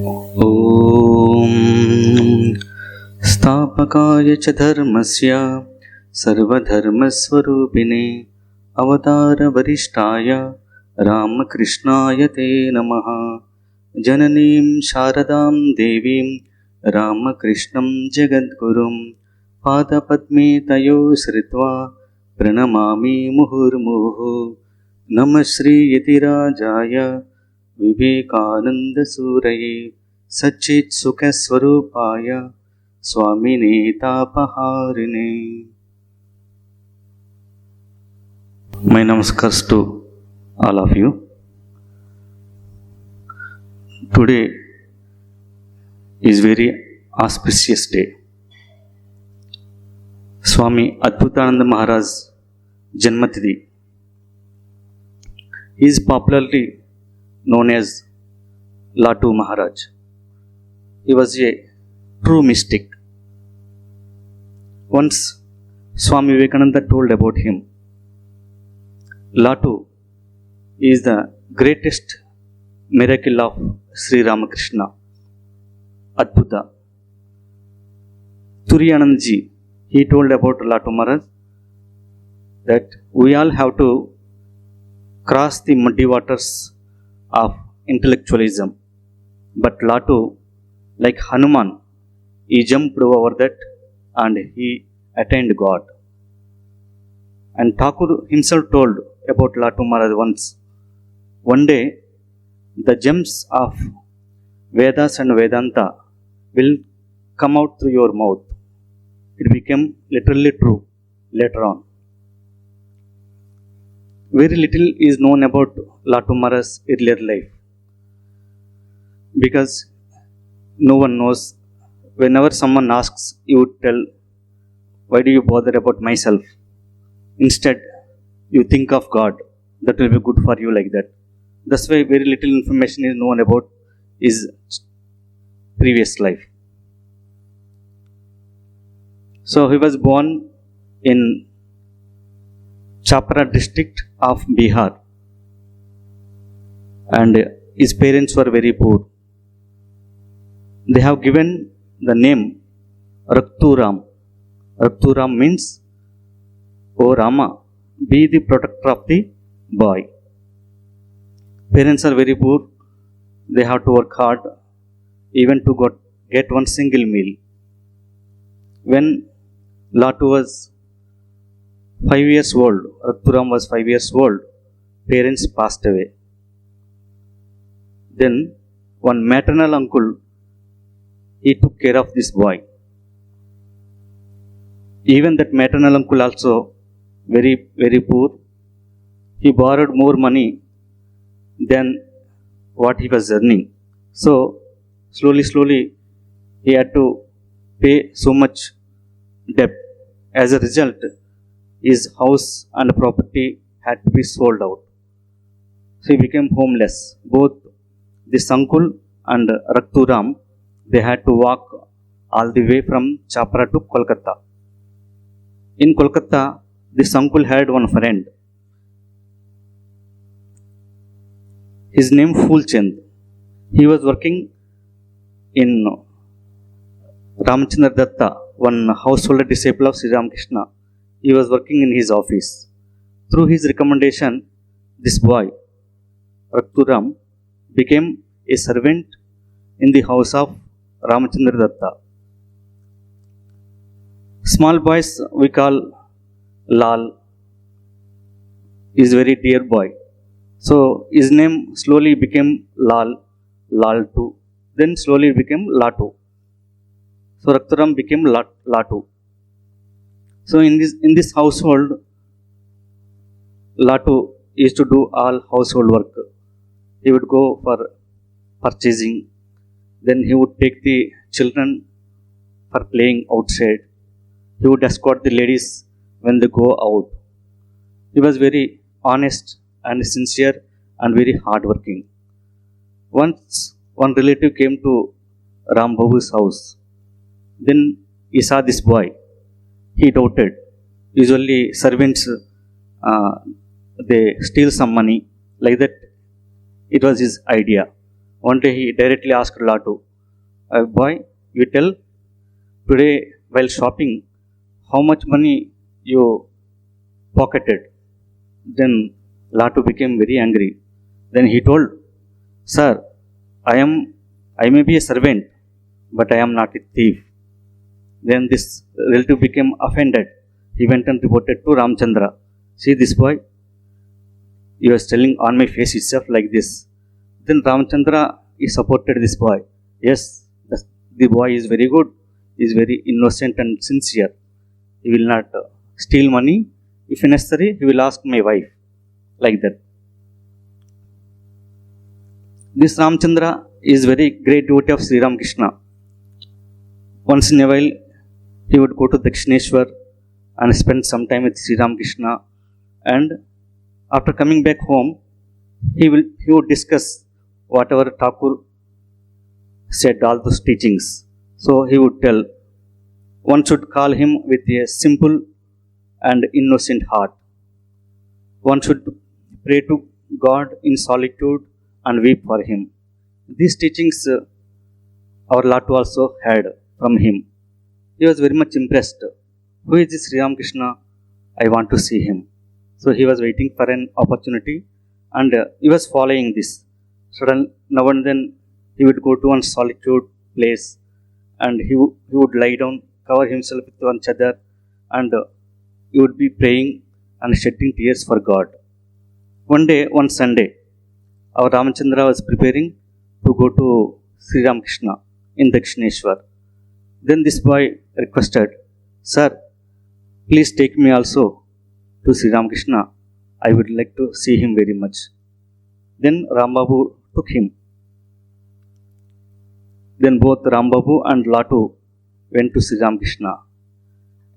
ॐ स्थापकाय च धर्मस्य सर्वधर्मस्वरूपिणे अवतारवरिष्ठाय रामकृष्णाय ते नमः। जननीं शारदां देवीं रामकृष्णं जगद्गुरुं पादपद्मे तयो श्रित्वा प्रणमामि मुहुर्मुहुः। नमः श्रीयतिराजाय विवेकानन्दसूरये सच्चित्सुखस्वरूपाय स्वामिने तापहारिणे। My namaskars to all of you. Today is very auspicious day. Swami Adbhutananda Maharaj Janmatithi. He is popularly known as Latu Maharaj. He was a true mystic. Once Swami Vivekananda told about him, Latu is the greatest miracle of Sri Ramakrishna, Adbhuta. Turiyanandji, he told about Latu Maharaj that we all have to cross the muddy waters of intellectualism, but Latu, like Hanuman, he jumped over that and he attained God. And Thakur himself told about Latu Maharaj once, one day the gems of Vedas and Vedanta will come out through your mouth. It became literally true later on. Very little is known about Latu Maharaj's earlier life, because no one knows. Whenever someone asks, you would tell, why do you bother about myself? Instead, you think of God. That will be good for you, like that. That's why very little information is known about his previous life. So he was born in Chapra district of Bihar, and his parents were very poor. They have given the name Rakturam. Rakturam means, O Rama, be the protector of the boy. Parents are very poor. They have to work hard even to get one single meal. When Latu was 5 years old, Rakturam was 5 years old, parents passed away. Then one maternal uncle, he took care of this boy. Even that maternal uncle also very, very poor. He borrowed more money than what he was earning. So slowly he had to pay so much debt. As a result, his house and property had to be sold out. So he became homeless. Both this uncle and Rakturam, they had to walk all the way from Chapra to Kolkata. In Kolkata, this uncle had one friend. His name Fulchand. He was working in Ramachandra Datta, one householder disciple of Sri Ramakrishna. He was working in his office. Through his recommendation, this boy, Rakturam, became a servant in the house of Ramachandra Datta. Small boys we call Lal. He is very dear boy. So his name slowly became Lal, Lal2. Then slowly became Latu. So Rakturam became Latu. So in this household, Latu used to do all household work. He would go for purchasing. Then he would take the children for playing outside. He would escort the ladies when they go out. He was very honest and sincere and very hardworking. Once one relative came to Ram Babu's house. Then he saw this boy. He doubted. Usually servants, they steal some money. Like that, it was his idea. One day he directly asked Latu, boy, you tell today while shopping how much money you pocketed. Then Latu became very angry. Then he told, Sir, I may be a servant, but I am not a thief. Then this relative became offended. He went and reported to Ramchandra. See this boy, he was telling on my face itself like this. Then Ramchandra, he supported this boy. Yes, the boy is very good, he is very innocent and sincere. He will not steal money. If necessary, he will ask my wife. Like that. This Ramchandra is very great devotee of Sri Ramakrishna. Once in a while, he would go to Dakshineshwar and spend some time with Sri Ramakrishna. And after coming back home, he would discuss whatever Thakur said, all those teachings. So he would tell, one should call him with a simple and innocent heart. One should pray to God in solitude and weep for him. These teachings our Latu also had from him. He was very much impressed. Who is this Sri Ramakrishna? I want to see him. So he was waiting for an opportunity and he was following this. Suddenly, now and then he would go to one solitude place and he would lie down, cover himself with one chadar, and he would be praying and shedding tears for God. One day, one Sunday, our Ramachandra was preparing to go to Sri Ramakrishna in Dakshineshwar. Then this boy requested, Sir, please take me also to Sri Ramakrishna. I would like to see him very much. Then Rambabu took him. Then both Rambabu and Latu went to Sri Ramakrishna.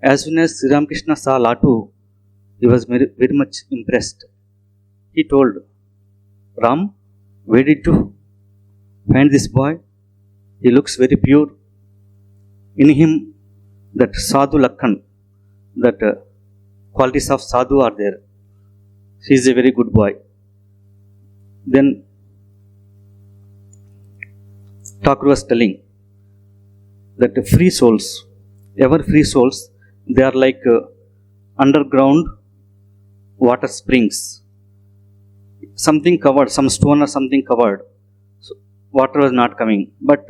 As soon as Sri Ramakrishna saw Latu, he was very, very much impressed. He told, Ram, where did you find this boy? He looks very pure. In him, that sadhu lakhan, that qualities of sadhu are there. He is a very good boy. Then Thakur was telling that free souls, ever free souls, they are like underground water springs. Something covered, some stone or something covered, so water was not coming. But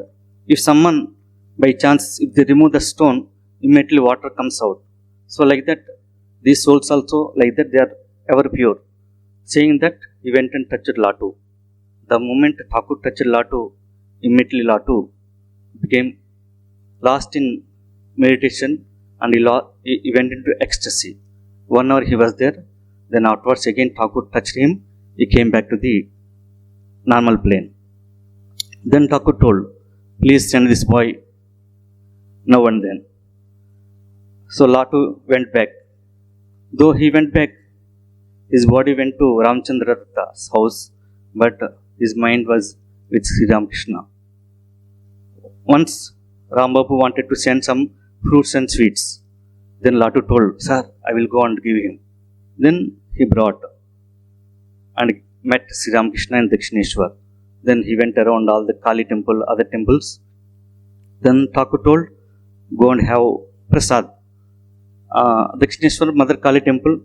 if someone by chance, if they remove the stone, immediately water comes out. So like that, these souls also like that, they are ever pure. Saying that, he went and touched Latu. The moment Thakur touched Latu, immediately Latu became lost in meditation and he went into ecstasy. 1 hour he was there, then afterwards again Thakur touched him, he came back to the normal plane. Then Thakur told, please send this boy now and then. So Latu went back. Though he went back, his body went to Ramchandra's house, but his mind was with Sri Ramakrishna. Once Rambabu wanted to send some fruits and sweets. Then Latu told, Sir, I will go and give him. Then he brought and met Sri Ramakrishna in Dakshineshwar. Then he went around all the Kali temple, other temples. Then Thakur told, go and have prasad. Dakshineshwar, Mother Kali temple.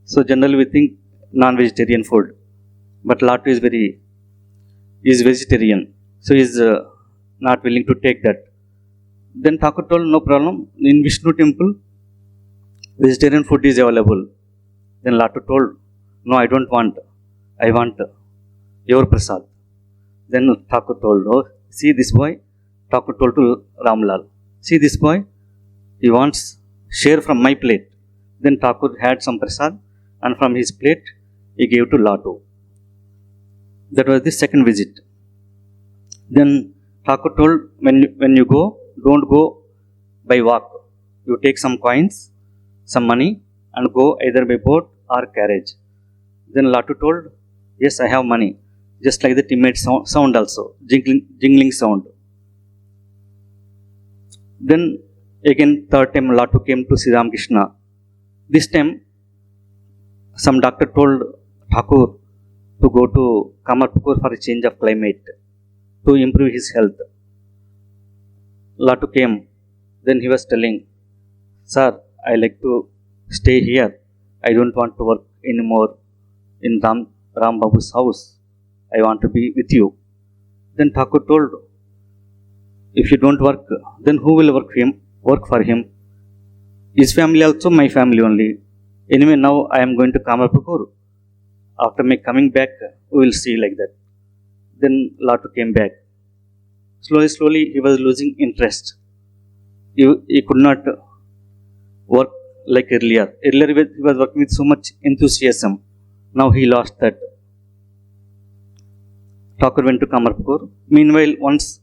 So generally we think non-vegetarian food. But Latu is vegetarian. So he is not willing to take that. Then Thakur told, no problem. In Vishnu temple, vegetarian food is available. Then Latu told, no, I don't want. I want your prasad. Then Thakur told, oh, see this boy? Thakur told to Ramlal, see this boy? He wants share from my plate. Then Thakur had some prasad and from his plate he gave to Latu. That was the second visit. Then Thakur told, when you go, don't go by walk. You take some coins, some money and go either by boat or carriage. Then Latu told, yes, I have money. Just like that he made sound also, jingling sound. Then again third time Latu came to Sri Ramakrishna. This time some doctor told Thakur to go to Kamarpukur for a change of climate. to improve his health. Latu came. Then he was telling, Sir, I like to stay here. I don't want to work anymore in Ram Babu's house. I want to be with you. Then Thakur told, if you don't work, then who will work for him? His family also, my family only. Anyway, now I am going to Kamarpukur. After my coming back, we will see like that. Then Latu came back. Slowly, he was losing interest. He could not work like earlier. Earlier, he was working with so much enthusiasm. Now he lost that. Thakur went to Kamarpukur. Meanwhile, once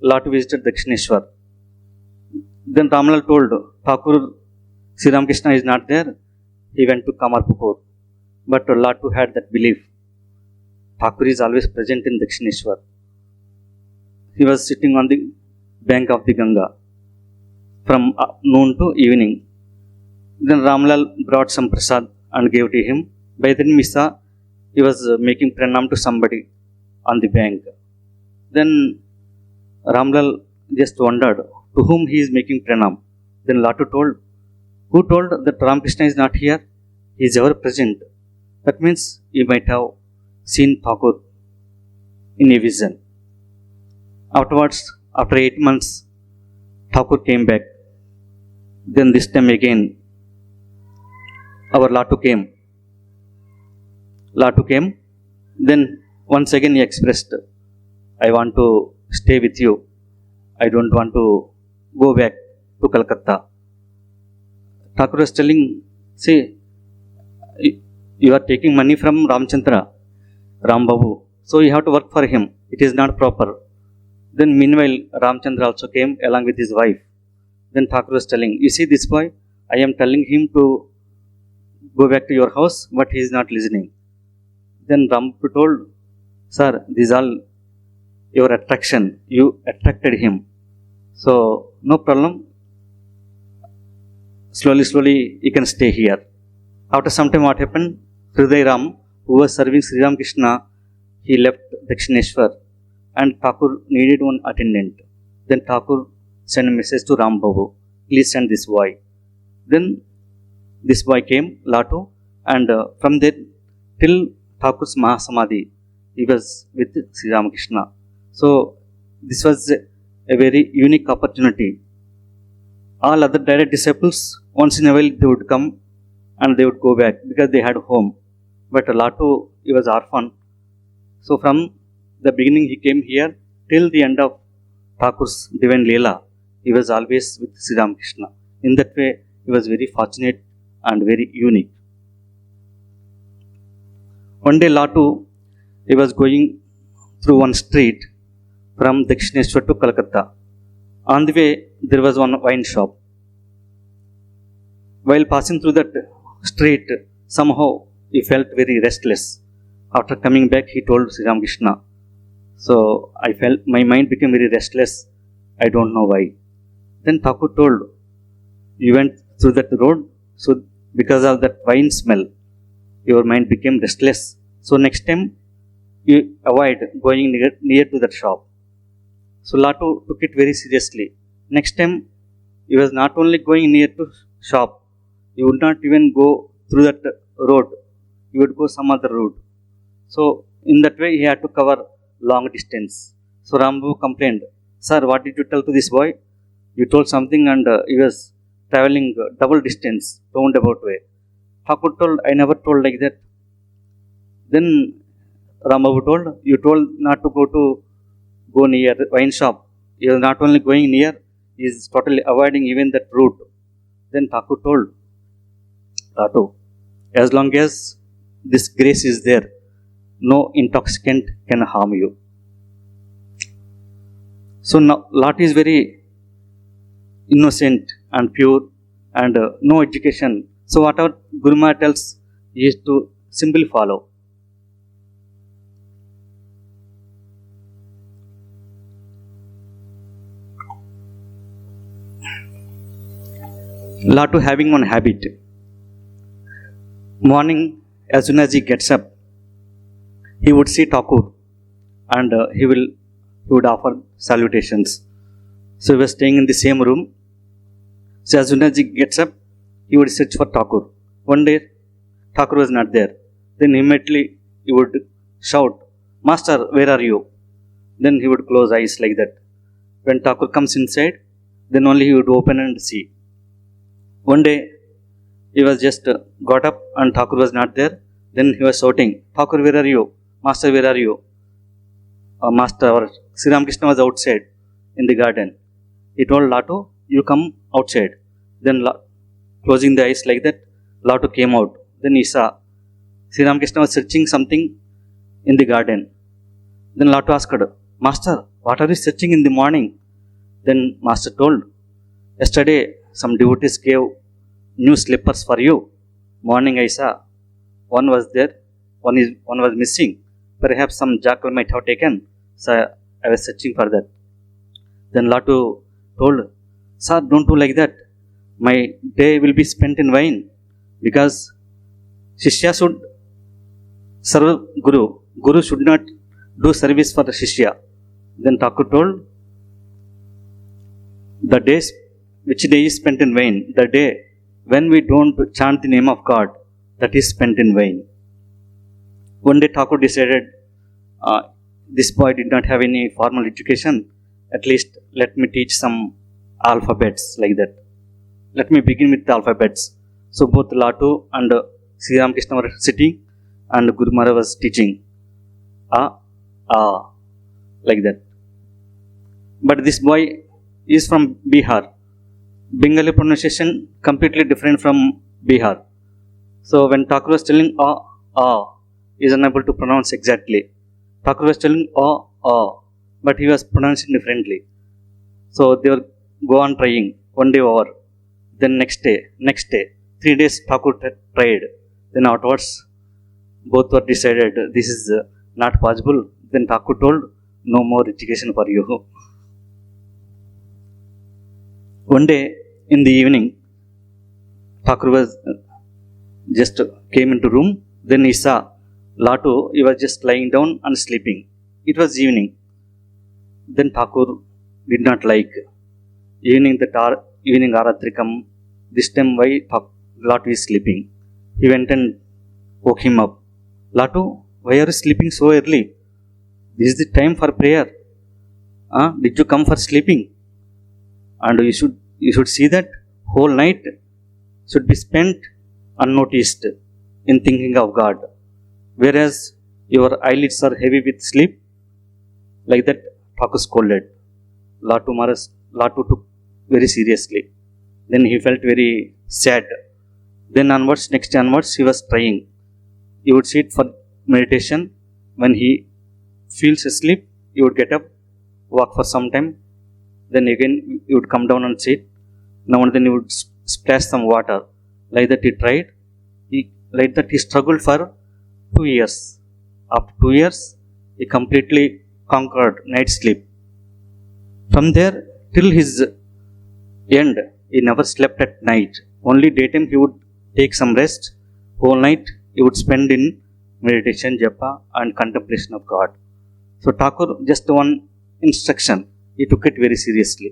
Latu visited Dakshineshwar. Then Ramalal told Thakur, Sri Ramakrishna is not there. He went to Kamarpukur. But Latu had that belief. Thakur is always present in Dakshineshwar. He was sitting on the bank of the Ganga from noon to evening. Then Ramalal brought some prasad and gave to him. By then we saw he was making pranam to somebody on the bank. Then Ramalal just wondered to whom he is making pranam. Then Latu told, who told that Ramakrishna is not here? He is ever present. That means he might have seen Thakur in a vision. Afterwards, after 8 months, Thakur came back. Then this time again, our Latu came. Then once again he expressed, I want to stay with you. I don't want to go back to Calcutta. Thakur was telling, see, you are taking money from Ramchandra, Rambabu. So you have to work for him. It is not proper. Then meanwhile, Ramchandra also came along with his wife. Then Thakur was telling, you see this boy, I am telling him to go back to your house, but he is not listening. Then Rambabu told, sir, this is all your attraction. You attracted him. So no problem. Slowly, he can stay here. After some time, what happened? Hriday Ram, who was serving Sri Ramakrishna, he left Dakshineshwar and Thakur needed one attendant. Then Thakur sent a message to Ram Babu, please send this boy. Then this boy came, Latu, and from there till Thakur's Mahasamadhi, he was with Sri Ramakrishna. So this was a very unique opportunity. All other direct disciples, once in a while they would come and they would go back because they had home. But Latu, he was orphan. So from the beginning he came here till the end of Thakur's divine Leela, he was always with Sri Ramakrishna. In that way, he was very fortunate and very unique. One day Latu, he was going through one street from Dakshineshwar to Calcutta. On the way, there was one wine shop. While passing through that street, somehow he felt very restless. After coming back, he told Sri Ramakrishna, so I felt my mind became very restless. I don't know why. Then Thakur told, you went through that road, so because of that wine smell, your mind became restless. So next time, you avoid going near to that shop. So Latu took it very seriously. Next time, he was not only going near to shop, he would not even go through that road. He would go some other route. So in that way, he had to cover long distance. So Rambu complained, sir, what did you tell to this boy? You told something and he was traveling double distance, roundabout way. Thakur told, I never told like that. Then Rambabu told, you told not to go near the wine shop. He is not only going near, he is totally avoiding even that route. Then Thakur told, Latu, as long as this grace is there, no intoxicant can harm you. So now Latu is very innocent and pure and no education. So whatever Guru Maharaj tells, he is to simply follow. Latu having one habit. Morning, as soon as he gets up, he would see Thakur and he will he would offer salutations. So he was staying in the same room. So as soon as he gets up, he would search for Thakur. One day, Thakur was not there. Then immediately he would shout, "Master, where are you?" Then he would close eyes like that. When Thakur comes inside, then only he would open and see. One day, he was just got up and Thakur was not there. Then he was shouting, "Thakur, where are you? Master, where are you?" Master, or Sri Ramakrishna was outside in the garden. He told Latu, "You come outside." Then closing the eyes like that, Latu came out. Then he saw Sri Ramakrishna was searching something in the garden. Then Latu asked, "Master, what are you searching in the morning?" Then Master told, "Yesterday some devotees gave new slippers for you. Morning I saw one was there, one was missing. Perhaps some jackal might have taken. So I was searching for that." Then Latu told, "Sir, don't do like that. My day will be spent in vain, because Shishya should serve Guru. Guru should not do service for the Shishya." Then Thakur told, "The days which day is spent in vain, the day when we don't chant the name of God, that is spent in vain." One day Thakur decided, this boy did not have any formal education, at least let me teach some alphabets like that. Let me begin with the alphabets. So both Latu and Sri Ramakrishna were sitting and Guru Maharaj was teaching. Like that. But this boy is from Bihar. Bengali pronunciation completely different from Bihar. So when Thakur was telling he is unable to pronounce exactly. Thakur was telling but he was pronouncing differently. So they will go on trying. One day over. Then next day. 3 days Thakur tried. Then afterwards, both were decided this is not possible. Then Thakur told, "No more education for you." One day in the evening, Thakur was just came into room. Then he saw Latu. He was just lying down and sleeping. It was evening. Then Thakur did not like evening arati come. This time why Latu is sleeping? He went and woke him up. "Latu, why are you sleeping so early? This is the time for prayer. Did you come for sleeping? And you should see that whole night should be spent unnoticed in thinking of God. Whereas your eyelids are heavy with sleep." Like that, Thakur scolded. Latu took very seriously. Then he felt very sad. Then next day onwards, he was trying. He would sit for meditation. When he feels asleep, he would get up, walk for some time. Then again, he would come down and sit. Now and then he would splash some water. Like that he tried. Like that he struggled for 2 years. After 2 years, he completely conquered night sleep. From there till his end, he never slept at night. Only daytime he would take some rest. Whole night he would spend in meditation, japa and contemplation of God. So Thakur, just one instruction, he took it very seriously.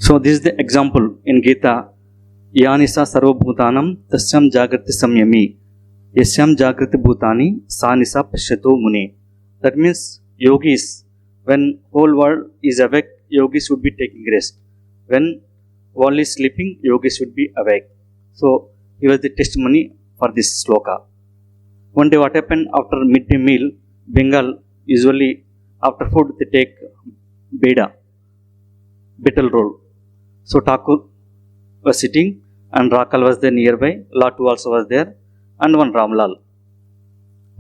So this is the example in Gita. Yanisa sarvabhutanam tasyam jagrati samyami yasyam jagrati bhutani sanisa pashyato muni. That means yogis, when whole world is awake, yogis should be taking rest. When world is sleeping, yogis should be awake. So he was the testimony for this sloka. One day what happened, after midday meal, Bengal usually after food they take betel roll. So Thakur was sitting and Rakal was there nearby. Latu also was there and one Ramlal.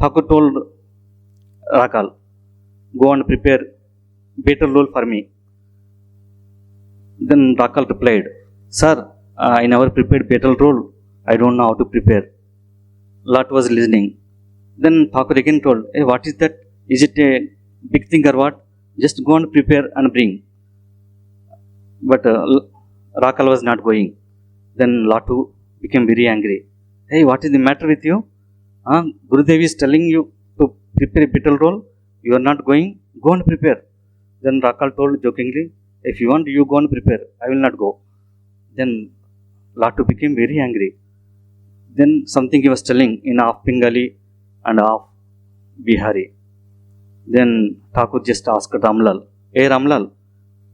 Thakur told Rakal, "Go and prepare betel roll for me." Then Rakal replied, "Sir, I never prepared betel roll. I don't know how to prepare." Latu was listening. Then Thakur again told, "Hey, what is that? Is it a big thing or what? Just go and prepare and bring." But Rakal was not going. Then Latu became very angry. "Hey, what is the matter with you? Gurudev is telling you to prepare a betel roll. You are not going, go and prepare. Then Rakal told jokingly, if you want, you go and prepare. I will not go. Then Latu became very angry. Then something he was telling in half Bengali and half Bihari. Then Thakur just asked Ramlal, hey Ramlal,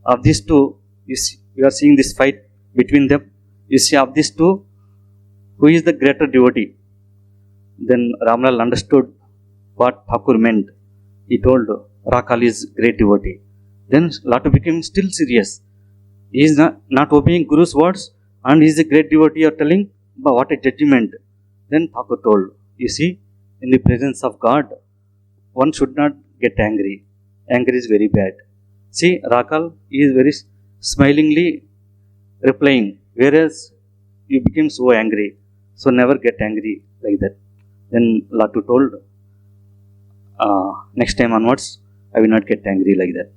of these two, you are seeing this fight between them. You see, of these two, who is the greater devotee? Then Ramlal understood what Thakur meant. He told Rakal is great devotee. Then Latu became still serious. He is not obeying Guru's words and he is a great devotee. You are telling, but what a judgment. Then Thakur told, you see, in the presence of God, one should not get angry. Anger is very bad. See, Rakal is very smilingly replying, whereas you became so angry. So never get angry like that. Then Latu told, next time onwards, I will not get angry like that.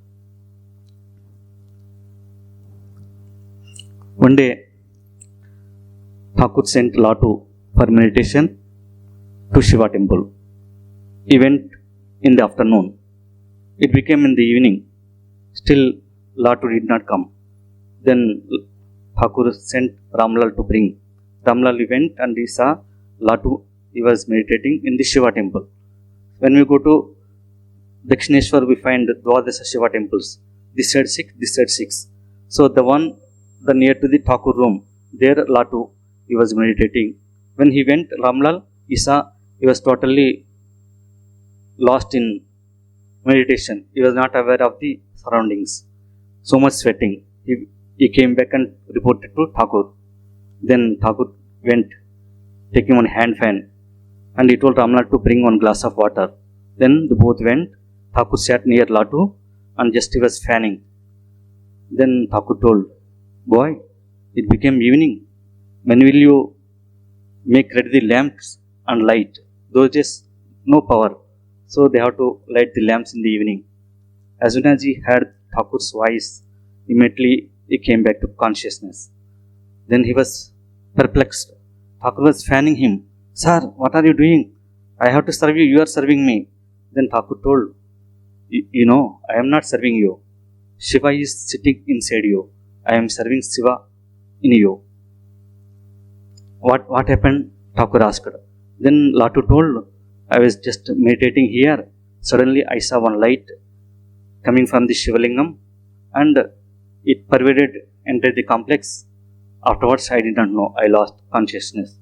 One day, Thakur sent Latu for meditation to Shiva temple. He went in the afternoon. It became in the evening. Still, Latu did not come. Then Thakur sent Ramlal to bring. Ramlal went and he saw Latu. He was meditating in the Shiva temple. When we go to Dakshineshwar, we find Dwadasa Shiva temples. This side 6, this side 6. So the one near to the Thakur room, there Latu, he was meditating. When he went, Ramlal, he saw he was totally lost in meditation. He was not aware of the surroundings. So much sweating. He came back and reported to Thakur. Then Thakur went, taking one hand fan, and he told Ramlal to bring one glass of water. Then they both went. Thakur sat near Latu and just he was fanning. Then Thakur told, boy, it became evening. When will you make ready the lamps and light? Those days, no power. So they have to light the lamps in the evening. As soon as he heard Thakur's voice, immediately he came back to consciousness. Then he was perplexed. Thakur was fanning him. Sir, what are you doing? I have to serve you. You are serving me. Then Thakur told, you know, I am not serving you. Shiva is sitting inside you. I am serving Shiva in you. What happened? Thakur asked. Then Latu told, I was just meditating here. Suddenly I saw one light coming from the Shivalingam and it pervaded entered the complex. Afterwards I did not know. I lost consciousness.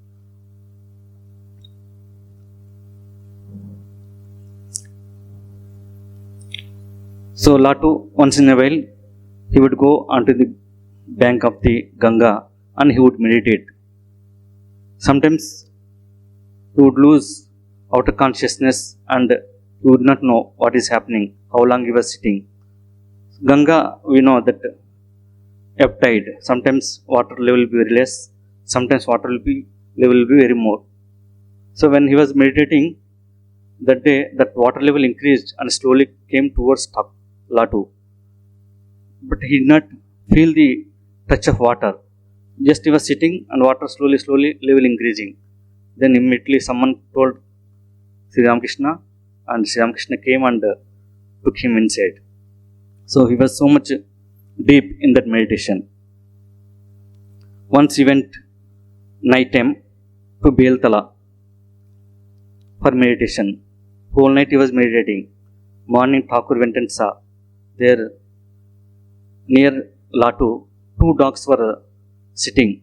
So Latu, once in a while, he would go onto the bank of the Ganga and he would meditate. Sometimes he would lose outer consciousness and he would not know what is happening, how long he was sitting. Ganga, we know that ebb tide, sometimes water level will be very less, sometimes water level will be very more. So when he was meditating, that day that water level increased and slowly came towards Latu. But he did not feel the touch of water. Just he was sitting and water slowly level increasing. Then immediately someone told Sri Ramakrishna and Sri Ramakrishna came and took him inside. So he was so much deep in that meditation. Once he went night time to Beltala for meditation. Whole night he was meditating. Morning Thakur went and saw there near Latu, 2 dogs were sitting.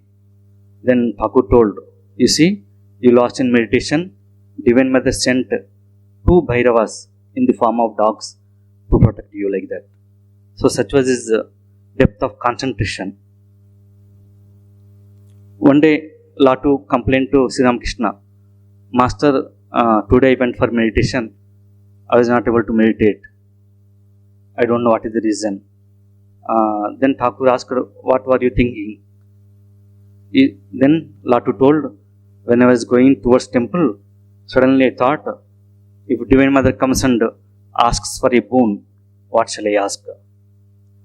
Then Thakur told, you see, you lost in meditation. Divine Mother sent 2 Bhairavas in the form of dogs to protect you like that. So such was his depth of concentration. One day Latu complained to Sri Ramakrishna, Master, today I went for meditation. I was not able to meditate. I don't know what is the reason. Then Thakur asked, what were you thinking? Then Latu told, when I was going towards temple, suddenly I thought, if Divine Mother comes and asks for a boon, what shall I ask?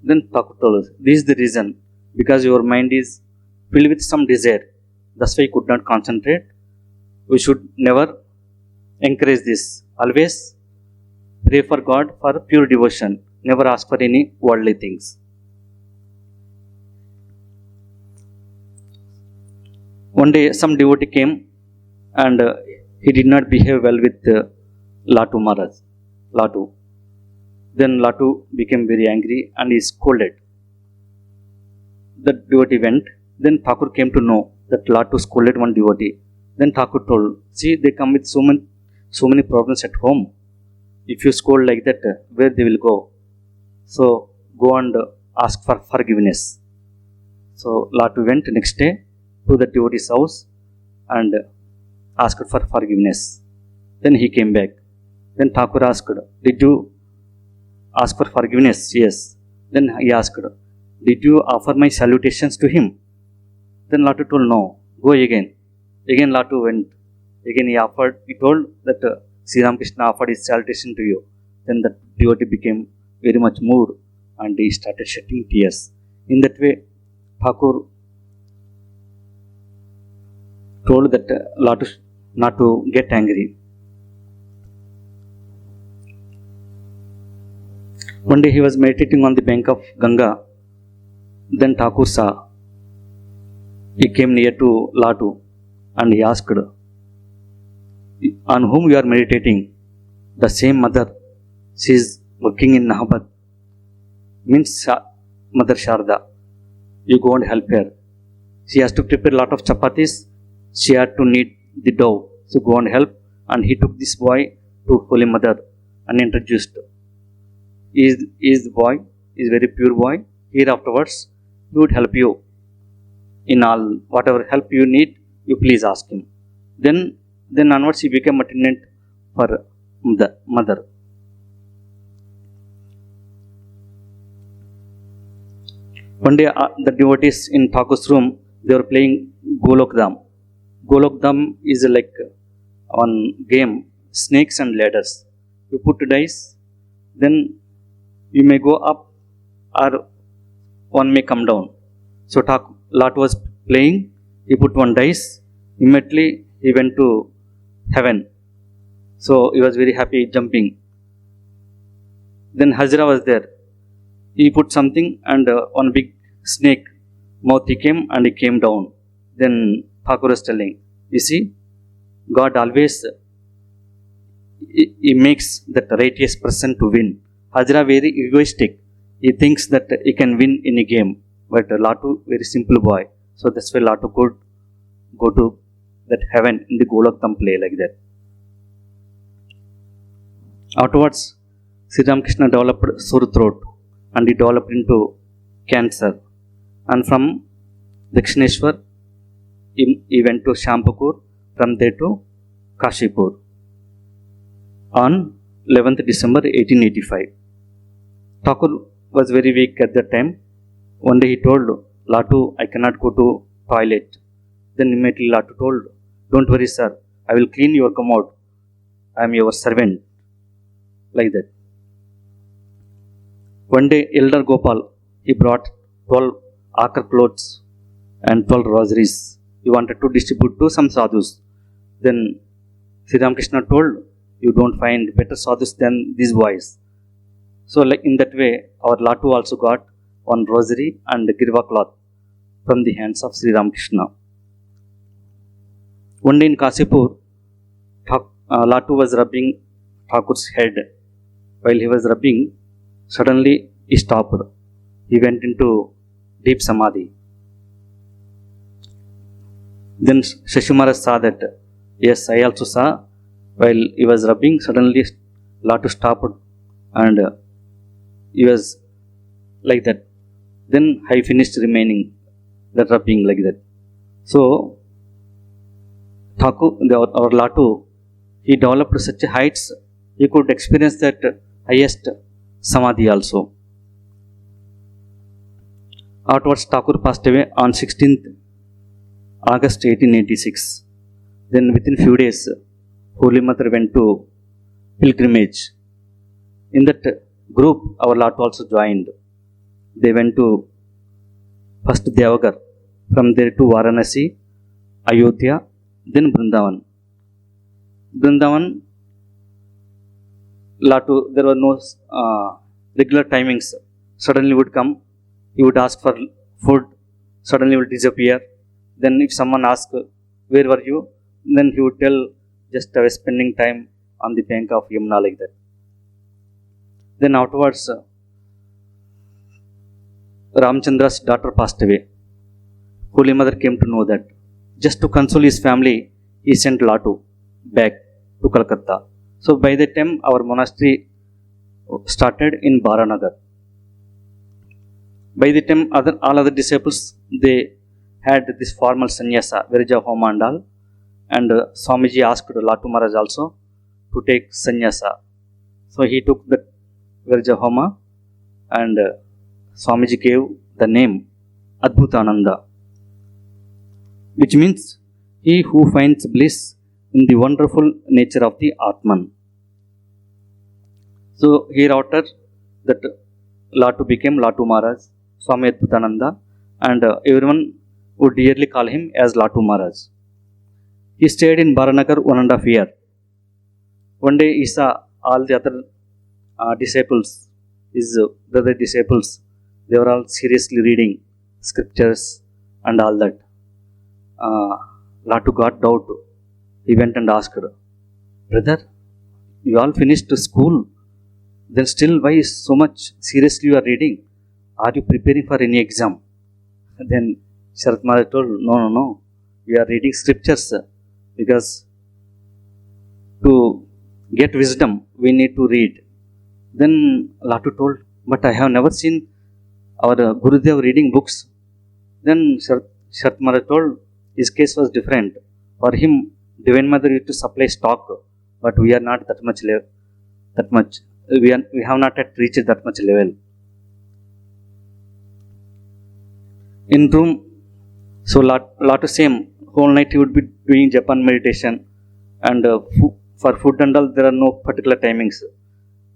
Then Thakur told us, this is the reason, because your mind is filled with some desire. That's why you could not concentrate. We should never encourage this. Always pray for God for pure devotion. Never ask for any worldly things. One day some devotee came and he did not behave well with Latu Maharaj. Latu. Then Latu became very angry and he scolded. The devotee went. Then Thakur came to know that Latu scolded one devotee. Then Thakur told, see, they come with so many problems at home. If you scold like that, where they will go? So go and ask for forgiveness. So Latu went next day to the devotee's house and asked for forgiveness. Then he came back. Then Thakur asked, did you ask for forgiveness? Yes. Then he asked, did you offer my salutations to him? Then Latu told, no. Go again. Again Latu went. Again he told that Sri Ramakrishna offered his salutation to you. Then the devotee became very much moved and he started shedding tears. In that way, Thakur told that Latu not to get angry. One day he was meditating on the bank of Ganga. Then Thakur saw. He came near to Latu and he asked, on whom you are meditating? The same mother. She is working in Nahabad. Means Mother Sharda. You go and help her. She has to prepare a lot of chapatis. She had to knead the dough. So go and help. And he took this boy to Holy Mother and introduced. He is the boy. He is very pure boy. Here afterwards, he would help you in all whatever help you need. You please ask him. Then onwards he became attendant for the mother. One day the devotees in Thakur's room, they were playing Golokdam. Golokdam is like one game, snakes and ladders. You put dice, then you may go up or one may come down. So Latu was playing, he put one dice, immediately he went to heaven. So he was very happy jumping. Then Hajra was there. He put something and one big snake mouth he came and he came down. Then Thakur was telling, you see, God always he makes that righteous person to win. Hajra very egoistic. He thinks that he can win in a game. But Latu very simple boy. So that's why Latu could go to that heaven in the Golokdam play like that. Afterwards, Sri Ramakrishna developed sore throat and he developed into cancer. And from Dakshineshwar, he went to Shampapur, from there to Kashipur on 11th December 1885. Thakur was very weak at that time. One day he told Latu, I cannot go to toilet. Then immediately Latu told, don't worry sir, I will clean your commode. I am your servant. Like that. One day Elder Gopal, he brought 12 akar clothes and 12 rosaries. He wanted to distribute to some sadhus. Then Sri Ramakrishna told, you don't find better sadhus than these boys. So like in that way, our Latu also got one rosary and girva cloth from the hands of Sri Ramakrishna. One day in Kasipur, Latu was rubbing Thakur's head. While he was rubbing, suddenly he stopped. He went into deep samadhi. Then Shashi Maharaj saw that. Yes, I also saw. While he was rubbing, suddenly Latu stopped and he was like that. Then I finished remaining the rubbing like that. So Thakur, our Latu, he developed such heights, he could experience that highest samadhi also. Afterwards, Thakur passed away on 16th August 1886. Then within few days, Holy Mother went to pilgrimage. In that group, our Latu also joined. They went to first Devagar, from there to Varanasi, Ayodhya, then Vrindavan. Vrindavan, Latu, there were no regular timings. Suddenly would come, he would ask for food, suddenly would disappear. Then if someone asked, where were you? Then he would tell, just I was spending time on the bank of Yamuna, like that. Then afterwards, Ramchandra's daughter passed away. Holy Mother came to know that. Just to console his family, he sent Latu back to Calcutta. So by that time, our monastery started in Baranagar. By the time all other disciples, they had this formal sannyasa, Virja Homa and all. And Swamiji asked Latu Maharaj also to take sannyasa. So he took the Virja Homa and Swamiji gave the name Adbhutananda, which means he who finds bliss in the wonderful nature of the Atman. So hereafter that Latu became Latu Maharaj, Swami Adbhutananda, and everyone would dearly call him as Latu Maharaj. He stayed in Baranagar 1.5 years. One day he saw all the other disciples, his brother disciples, they were all seriously reading scriptures and all that. Latu got doubt. He went and asked, brother, you all finished school, then still why so much seriously you are reading? Are you preparing for any exam? Then Sharat Maharaj told, no, we are reading scriptures because to get wisdom we need to read. Then Latu told, but I have never seen our Gurudev reading books. Then Sharat Maharaj told, his case was different. For him, Divine Mother used to supply stock, but we are not that much. We have not yet reached that much level. In room, so Latu same whole night he would be doing Japan meditation, and for food and all there are no particular timings.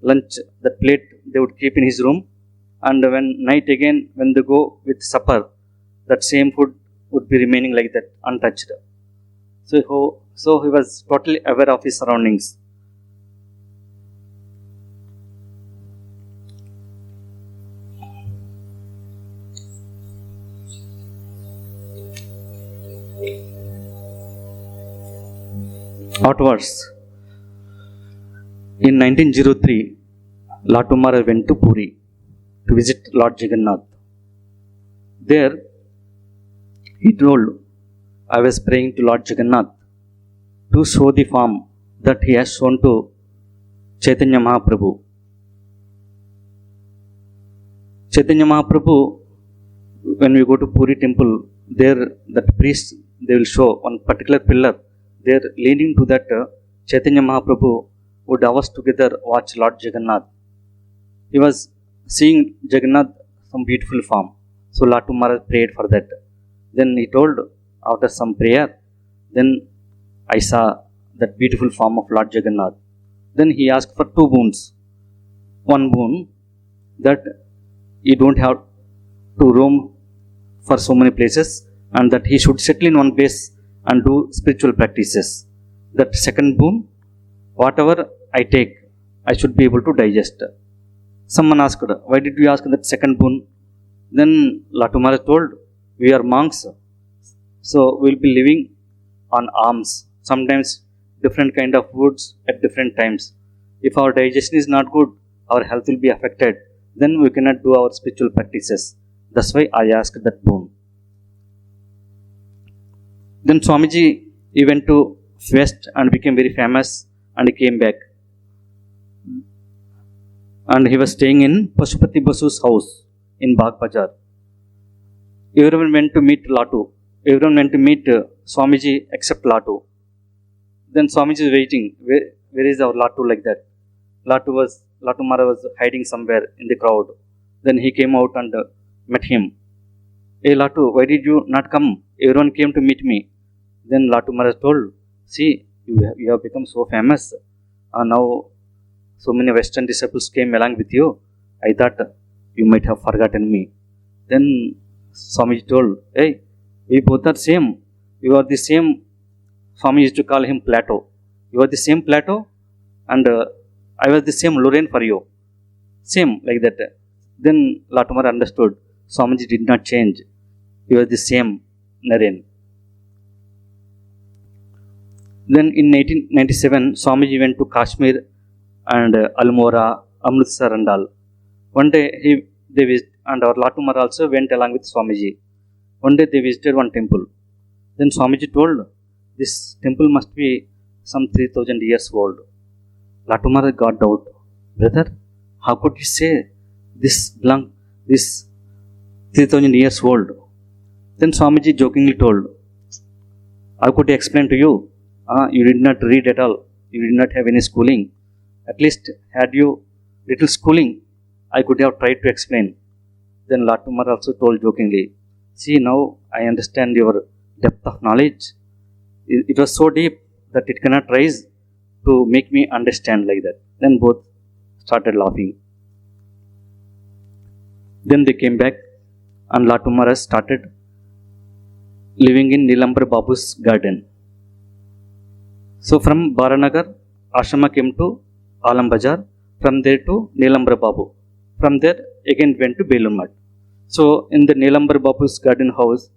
Lunch, that plate they would keep in his room, and when night again when they go with supper, that same food would be remaining like that, untouched. So he was totally aware of his surroundings. Afterwards, in 1903, Latu Maharaj went to Puri to visit Lord Jagannath. There, he told, I was praying to Lord Jagannath to show the form that he has shown to Chaitanya Mahaprabhu. Chaitanya Mahaprabhu, when we go to Puri temple, there that priest, they will show one particular pillar. There, leading to that, Chaitanya Mahaprabhu would hours together watch Lord Jagannath. He was seeing Jagannath some beautiful form. So Latu Maharaj prayed for that. Then he told, after some prayer, then I saw that beautiful form of Lord Jagannath. Then he asked for 2 boons. One boon, that he don't have to roam for so many places, and that he should settle in one place and do spiritual practices. That second boon, whatever I take, I should be able to digest. Someone asked, why did you ask that second boon? Then Latu Maharaj told, we are monks, so we will be living on alms. Sometimes different kind of foods at different times. If our digestion is not good, our health will be affected. Then we cannot do our spiritual practices. That's why I asked that boon. Then Swamiji, he went to West and became very famous, and he came back. And he was staying in Pashupati Basu's house in Bagh Bazaar. Everyone went to meet Latu. Everyone went to meet Swamiji except Latu. Then Swamiji is waiting. Where is our Latu, like that? Latu Maharaj was hiding somewhere in the crowd. Then he came out and met him. Hey Latu, why did you not come? Everyone came to meet me. Then Latu Maharaj told, see, you have become so famous. Now so many Western disciples came along with you. I thought you might have forgotten me. Then Swamiji told, hey, we both are same. You are the same. Swami used to call him Plato. You are the same Plato, and I was the same Lorraine for you. Same like that. Then Latumara understood. Swamiji did not change. He was the same Naren. Then in 1897, Swamiji went to Kashmir and Almora, Amritsar and all. One day they visited, and our Latumara also went along with Swamiji. One day they visited one temple. Then Swamiji told, this temple must be some 3000 years old. Latumara got doubt. Brother, how could you say this 3000 years old? Then Swamiji jokingly told, how could I explain to you? You did not read at all. You did not have any schooling. At least had you little schooling, I could have tried to explain. Then Latumara also told jokingly, see, now I understand your depth of knowledge. It was so deep that it cannot rise to make me understand like that. Then both started laughing. Then they came back and Latumara started living in Nilambar Babu's garden. So from Baranagar, Ashrama came to Alam Bazar, from there to Nilambar Babu. From there again went to Belur Math. So in the Nilambar Babu's garden house,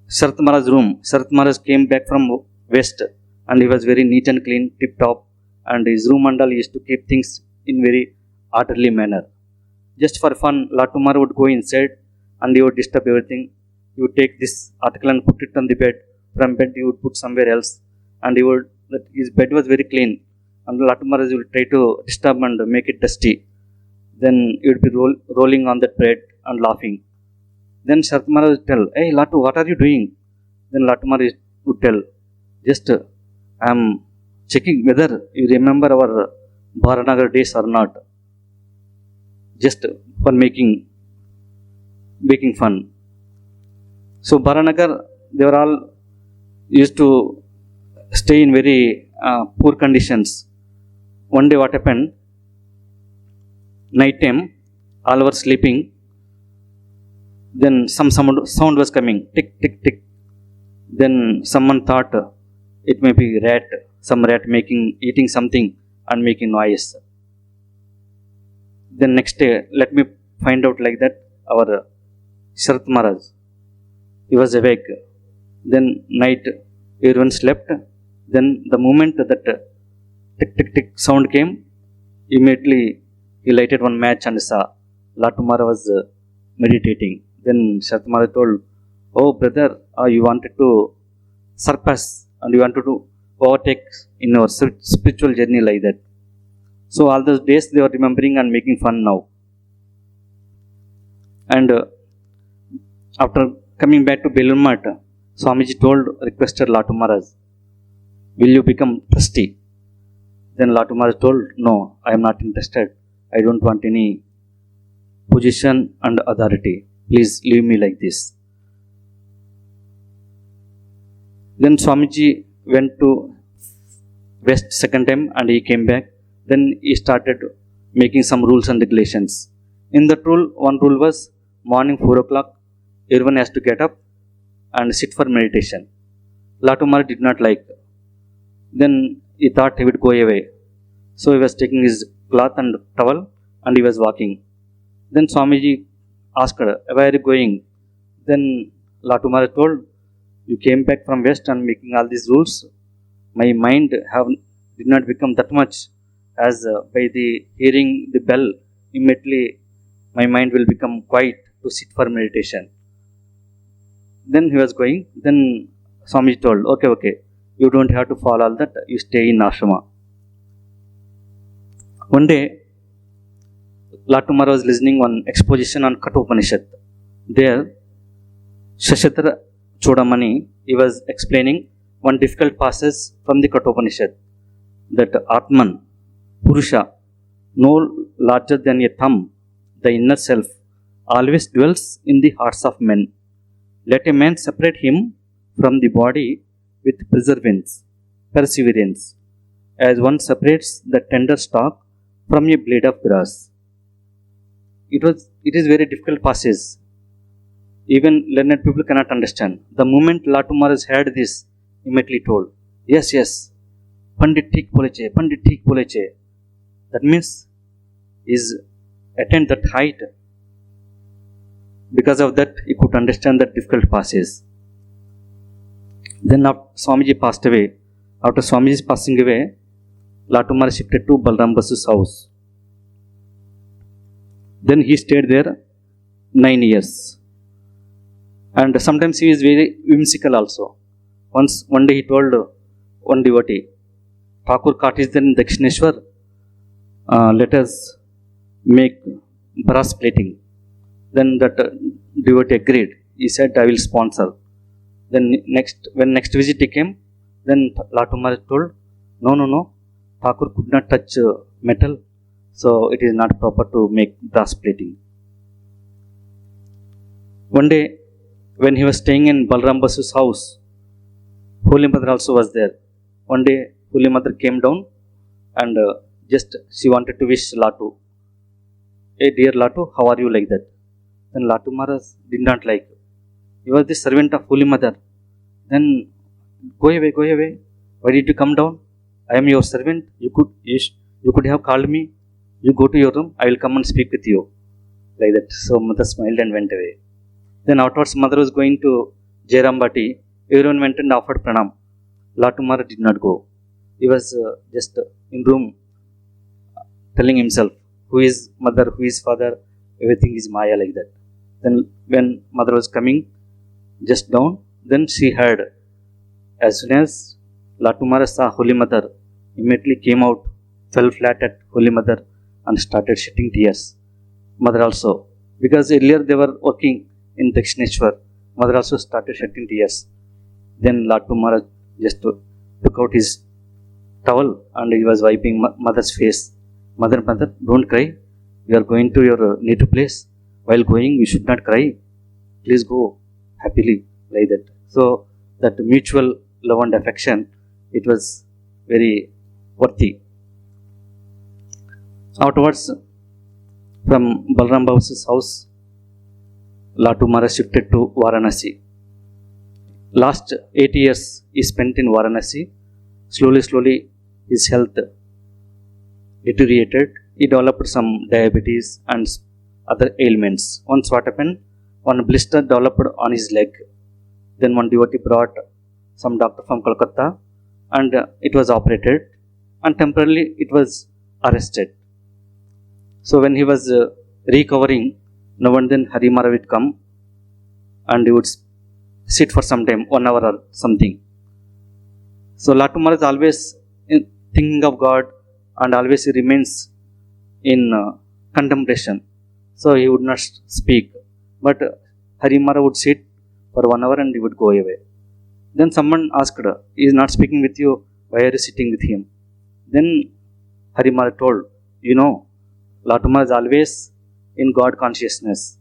Sharat Maharaj's room, Sharat Maharaj came back from west and he was very neat and clean, tip top, and his room and all used to keep things in very orderly manner. Just for fun, Latumara would go inside and he would disturb everything. He would take this article and put it on the bed. From bed he would put somewhere else, and his bed was very clean, and Latumara would try to disturb and make it dusty. Then he would be rolling on that bed and laughing. Then Sharat Maharaj would tell, hey Latu, what are you doing? Then Latumara would tell, just I am checking whether you remember our Baranagar days or not. Just for making fun. So Baranagar, they were all used to stay in very poor conditions. One day what happened, night time, all were sleeping. Then some sound was coming, tick, tick, tick. Then someone thought it may be some rat eating something and making noise. Then next day, let me find out like that, our Sharat Maharaj, he was awake. Then night, everyone slept. Then the moment that tick, tick, tick sound came, immediately he lighted one match and saw Latumara was meditating. Then Sharat Maharaj told, oh brother, you wanted to surpass and you wanted to overtake in your spiritual journey like that. So all those days they were remembering and making fun now. And after coming back to Belur Math, Swamiji requested Latumara, will you become trustee? Then Latumara told, no, I am not interested. I don't want any position and authority. Please leave me like this. Then Swamiji went to west second time and he came back. Then he started making some rules and regulations. In that rule, one rule was morning 4 o'clock, everyone has to get up and sit for meditation. Latumara did not like. Then he thought he would go away. So he was taking his cloth and towel and he was walking. Then Swamiji asked her, where are you going? Then Latumara told, you came back from west and making all these rules. My mind did not become that much, as by the hearing the bell, immediately my mind will become quiet to sit for meditation. Then he was going. Then Swamiji told, okay, you don't have to follow all that, you stay in ashrama. One day, Latumara was listening one exposition on Kathopanishad. There, Shashatra Chodamani, he was explaining one difficult passage from the Kathopanishad, that Atman, Purusha, no larger than a thumb, the inner self, always dwells in the hearts of men. Let a man separate him from the body with perseverance, as one separates the tender stalk from a blade of grass. It is very difficult passage. Even learned people cannot understand. The moment Latumara heard this, immediately told, yes, Pandit thik boleche. That means is attained that height. Because of that, he could understand the difficult passages. Then after Swamiji passed away, after Swamiji's passing away, Latumara shifted to Balram Basu's house. Then he stayed there 9 years. And sometimes he is very whimsical also. One day he told one devotee, Thakur cot is there in Dakshineshwar, let us make brass plating. Then that devotee agreed. He said, I will sponsor. Then when next visit he came, then Latumara told, no, Thakur could not touch metal, so it is not proper to make brass plating. One day, when he was staying in Balram Basu's house, Holy Mother also was there. One day, Holy Mother came down and just she wanted to wish Latu, hey dear Latu, how are you, like that. Then Latu Maharaj did not like. He was the servant of Holy Mother. Then go away. Why did you come down? I am your servant. You could have called me. You go to your room. I will come and speak with you. Like that. So Mother smiled and went away. Then afterwards, Mother was going to Jayrambati. Everyone went and offered pranam. Latu Maharaj did not go. He was just in room telling himself, who is Mother, who is Father, everything is Maya, like that. Then when Mother was coming just down, then she heard. As soon as Latu Maharaj saw Holy Mother, immediately came out, fell flat at Holy Mother and started shedding tears. Mother also, because earlier they were working in Dakshineshwar, Mother also started shedding tears. Then Latu Maharaj just took out his towel and he was wiping Mother's face. Mother, don't cry. You are going to your native place. While going, you should not cry. Please go happily, like that. So that mutual love and affection, it was very worthy. Afterwards, from Balram Basu's house, Latu Maharaj shifted to Varanasi. Last 8 years he spent in Varanasi. Slowly his health deteriorated. He developed some diabetes and other ailments. Once what happened? One blister developed on his leg. Then one devotee brought some doctor from Kolkata and it was operated and temporarily it was arrested. So when he was recovering, now and then Hari Maharaj would come and he would sit for some time, 1 hour or something. So Latu Maharaj is always thinking of God and always he remains in contemplation. So he would not speak. But Hari Maharaj would sit for 1 hour and he would go away. Then someone asked, he is not speaking with you, why are you sitting with him? Then Hari Maharaj told, Latu Maharaj is always in God consciousness.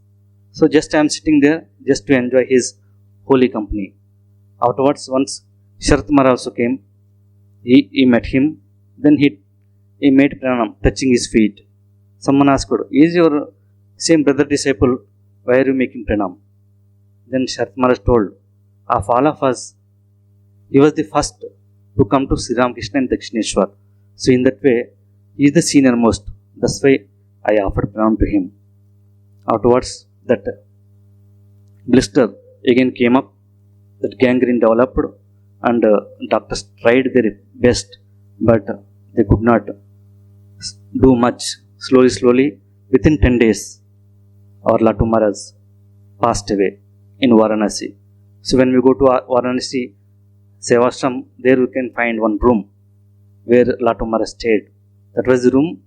So just I am sitting there just to enjoy his holy company. Afterwards, once Sharat Maharaj also came, he met him. Then he made pranam, touching his feet. Someone asked, is your same brother disciple, why are you making pranam? Then Sharat Maharaj told, of all of us, he was the first to come to Sri Ramakrishna in Dakshineshwar. So in that way, he is the senior most. That's why I offered pranam to him. Afterwards, that blister again came up, that gangrene developed, and doctors tried their best, but they could not do much. Slowly, within 10 days, our Latu Maharaj passed away in Varanasi. So when we go to Varanasi Sevashram, there we can find one room where Latu Maharaj stayed. That was the room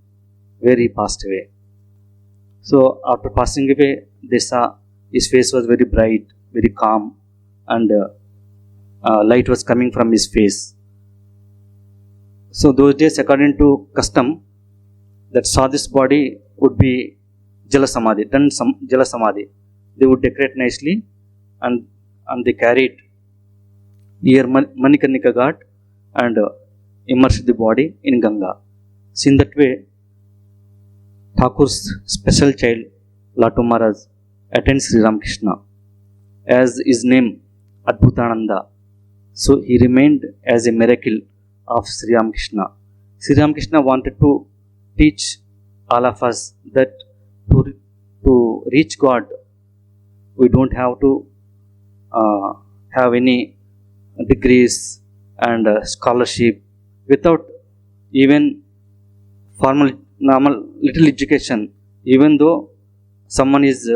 where he passed away. So after passing away, they saw his face was very bright, very calm, and light was coming from his face. So those days, according to custom, that saw this body would be Jala Samadhi, done some Jala Samadhi. They would decorate nicely and they carried near Manikarnika Ghat and immersed the body in Ganga. So in that way, Thakur's special child, Latu Maharaj, attends Sri Ramakrishna. As his name, Adbhutananda. So he remained as a miracle of Sri Ramakrishna. Sri Ramakrishna wanted to teach all of us that to reach God, we don't have to have any degrees and scholarship. Without even formal, normal, little education, even though someone is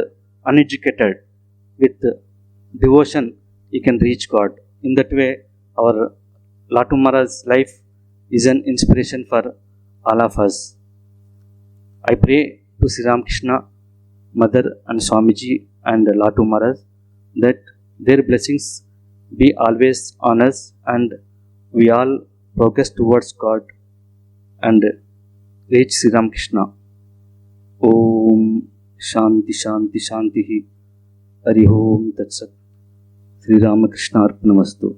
uneducated, with devotion, he can reach God. In that way, our Latu Maharaj's life is an inspiration for all of us. I pray to Sri Ramakrishna, Mother and Swamiji and Latu Maharaj that their blessings be always on us and we all progress towards God and reach Sri Ramakrishna. Om Shanti Shanti Shanti. Hari Om Tat Sat. Sri Ramakrishna Arpanamastu.